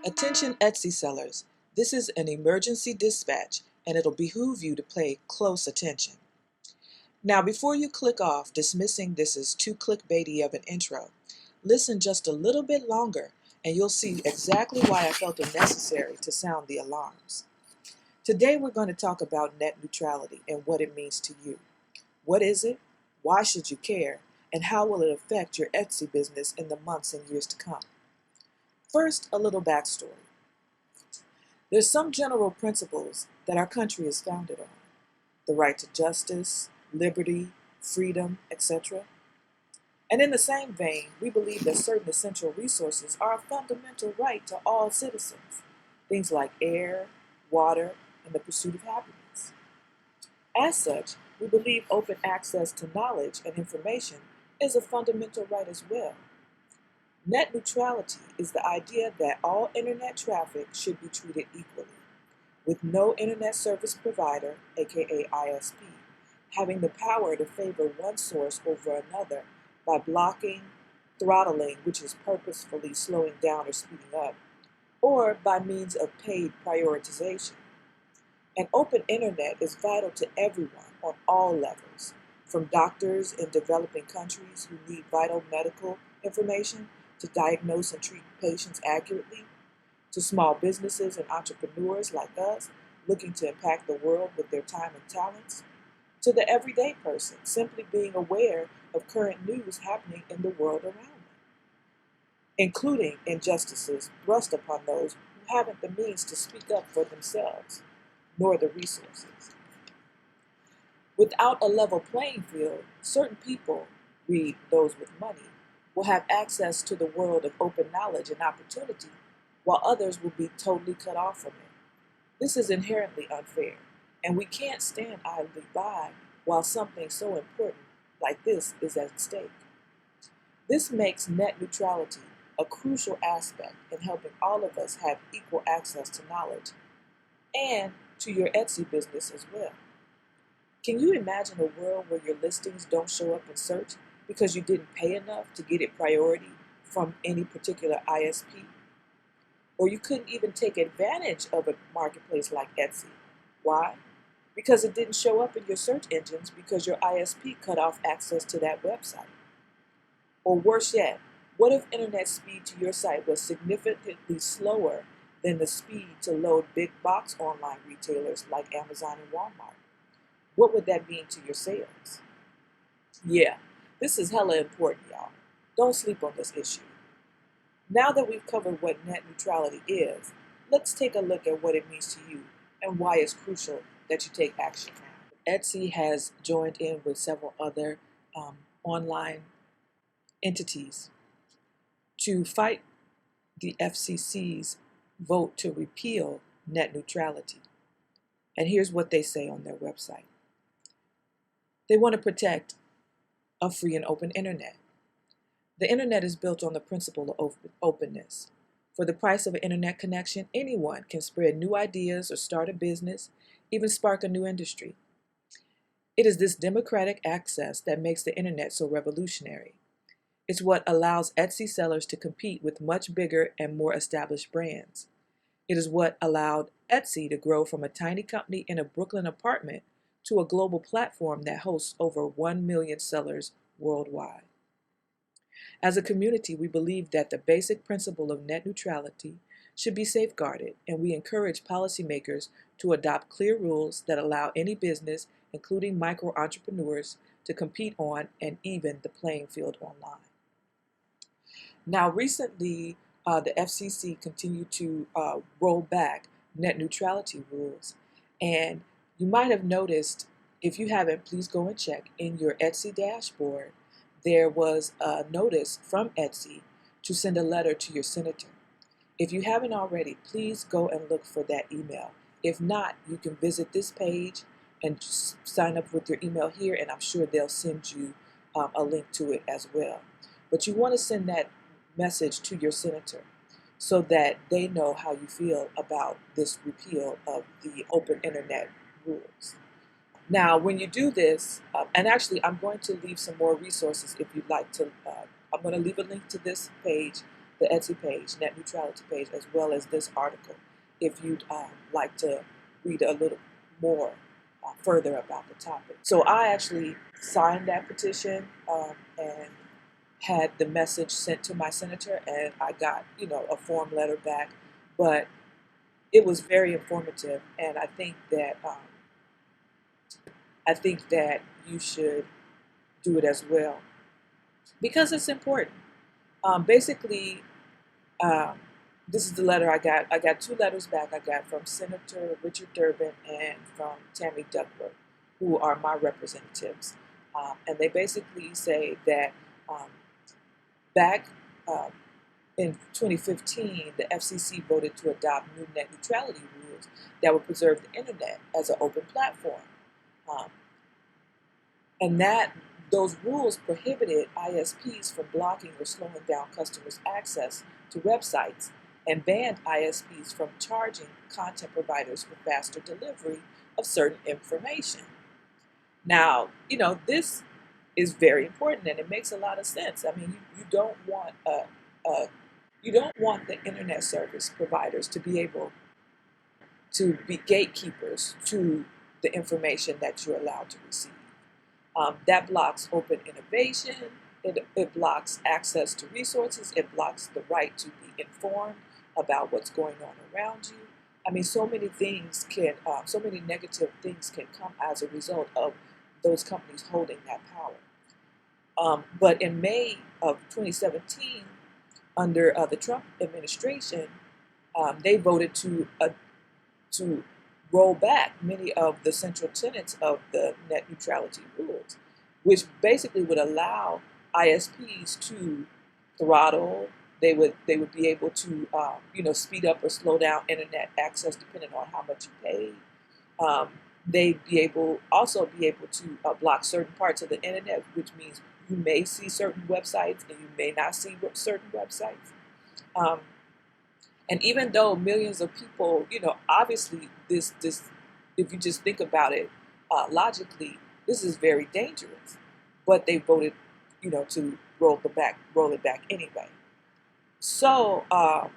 Attention Etsy sellers, this is an emergency dispatch and it'll behoove you to pay close attention. Now before you click off dismissing this as too clickbaity of an intro, listen just a little bit longer and you'll see exactly why I felt it necessary to sound the alarms. Today we're going to talk about net neutrality and what it means to you. What is it? Why should you care? And how will it affect your Etsy business in the months and years to come? First, a little backstory. There's some general principles that our country is founded on. The right to justice, liberty, freedom, etc. And in the same vein, we believe that certain essential resources are a fundamental right to all citizens. Things like air, water, and the pursuit of happiness. As such, we believe open access to knowledge and information is a fundamental right as well. Net neutrality is the idea that all internet traffic should be treated equally, with no internet service provider, aka ISP, having the power to favor one source over another by blocking, throttling, which is purposefully slowing down or speeding up, or by means of paid prioritization. An open internet is vital to everyone on all levels, from doctors in developing countries who need vital medical information to diagnose and treat patients accurately, to small businesses and entrepreneurs like us looking to impact the world with their time and talents, to the everyday person simply being aware of current news happening in the world around them, including injustices thrust upon those who haven't the means to speak up for themselves, nor the resources. Without a level playing field, certain people, read those with money, will have access to the world of open knowledge and opportunity, while others will be totally cut off from it. This is inherently unfair, and we can't stand idly by while something so important like this is at stake. This makes net neutrality a crucial aspect in helping all of us have equal access to knowledge and to your Etsy business as well. Can you imagine a world where your listings don't show up in search because you didn't pay enough to get it priority from any particular ISP? Or you couldn't even take advantage of a marketplace like Etsy. Why? Because it didn't show up in your search engines because your ISP cut off access to that website. Or worse yet, what if internet speed to your site was significantly slower than the speed to load big box online retailers like Amazon and Walmart? What would that mean to your sales? Yeah, this is hella important, y'all. Don't sleep on this issue. Now that we've covered what net neutrality is, let's take a look at what it means to you and why it's crucial that you take action now. Etsy has joined in with several other online entities to fight the FCC's vote to repeal net neutrality. And here's what they say on their website. They want to protect a free and open internet. The internet is built on the principle of openness. For the price of an internet connection, anyone can spread new ideas or start a business, even spark a new industry. It is this democratic access that makes the internet so revolutionary. It's what allows Etsy sellers to compete with much bigger and more established brands. It is what allowed Etsy to grow from a tiny company in a Brooklyn apartment to a global platform that hosts over 1 million sellers worldwide. As a community, we believe that the basic principle of net neutrality should be safeguarded, and we encourage policymakers to adopt clear rules that allow any business, including micro-entrepreneurs, to compete on and even the playing field online. Now, recently, the FCC continued to roll back net neutrality rules, and you might have noticed, if you haven't, please go and check in your Etsy dashboard. There was a notice from Etsy to send a letter to your senator. If you haven't already, please go and look for that email. If not, you can visit this page and sign up with your email here, and I'm sure they'll send you a link to it as well. But you want to send that message to your senator so that they know how you feel about this repeal of the open internet rules. Now, when you do this, and actually I'm going to leave some more resources if you'd like to, I'm going to leave a link to this page the Etsy page, Net Neutrality page, as well as this article if you'd like to read a little more further about the topic. So I actually signed that petition and had the message sent to my senator, and I got, a form letter back, but it was very informative, and I think that you should do it as well because it's important. Basically, this is the letter I got. I got 2 letters back. I got from Senator Richard Durbin and from Tammy Duckworth, who are my representatives. And they basically say that back in 2015, the FCC voted to adopt new net neutrality rules that would preserve the internet as an open platform. And those rules prohibited ISPs from blocking or slowing down customers' access to websites and banned ISPs from charging content providers for faster delivery of certain information. Now, this is very important, and it makes a lot of sense. I mean, you don't want the internet service providers to be able to be gatekeepers to the information that you're allowed to receive. That blocks open innovation. It blocks access to resources. It blocks the right to be informed about what's going on around you. I mean, so many negative things can come as a result of those companies holding that power. But in May of 2017, under the Trump administration, they voted to roll back many of the central tenets of the net neutrality rules, which basically would allow ISPs to throttle. They would be able to speed up or slow down internet access depending on how much you paid. They'd also be able to block certain parts of the internet, which means you may see certain websites and you may not see certain websites. And even though millions of people, obviously this, if you just think about it logically, this is very dangerous. But they voted, to roll it back anyway. So, of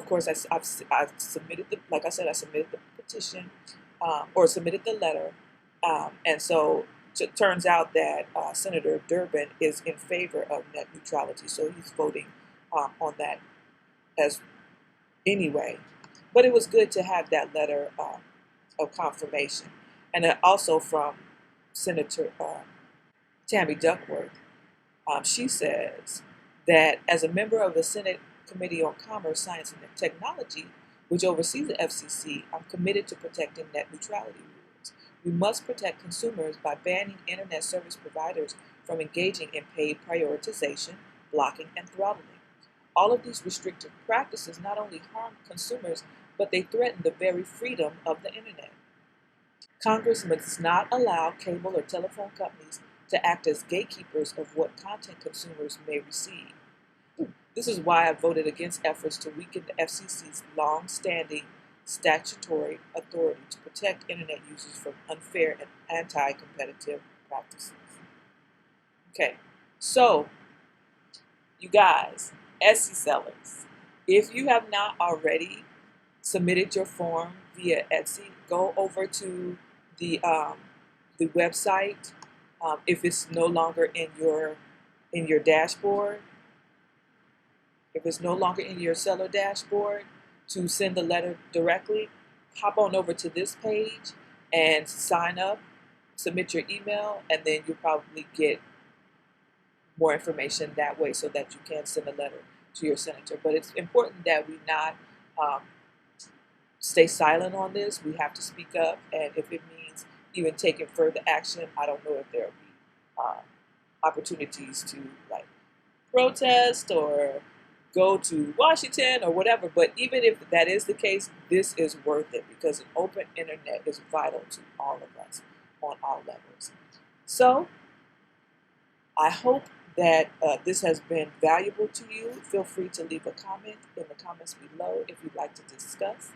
course, I've submitted I submitted the petition or submitted the letter, and so it turns out that Senator Durbin is in favor of net neutrality, so he's voting on that as anyway. But it was good to have that letter of confirmation, and also from Senator Tammy Duckworth. She says that as a member of the Senate Committee on Commerce, Science, and Technology, which oversees the FCC, I'm committed to protecting net neutrality rules. We must protect consumers by banning internet service providers from engaging in paid prioritization, blocking, and throttling. All of these restrictive practices not only harm consumers, but they threaten the very freedom of the internet. Congress must not allow cable or telephone companies to act as gatekeepers of what content consumers may receive. This is why I voted against efforts to weaken the FCC's long-standing statutory authority to protect internet users from unfair and anti-competitive practices. Okay, so you guys, Etsy sellers, if you have not already submitted your form via Etsy, go over to the website. If it's no longer in your dashboard, if it's no longer in your seller dashboard to send the letter directly, hop on over to this page and sign up, submit your email, and then you'll probably get more information that way so that you can send a letter to your senator. But it's important that we not stay silent on this. We have to speak up, and if it means even taking further action, I don't know if there will be opportunities to protest or go to Washington or whatever. But even if that is the case, this is worth it because an open internet is vital to all of us on all levels. So I hope that this has been valuable to you. Feel free to leave a comment in the comments below if you'd like to discuss.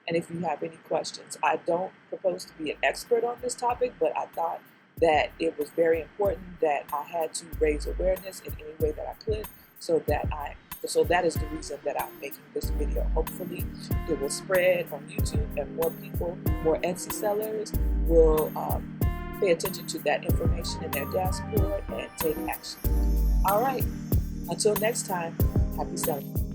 And if you have any questions, I don't propose to be an expert on this topic, but I thought that it was very important that I had to raise awareness in any way that I could so that I So that is the reason that I'm making this video. Hopefully it will spread on YouTube and more people, more Etsy sellers will pay attention to that information in their dashboard and take action. All right, until next time, happy selling.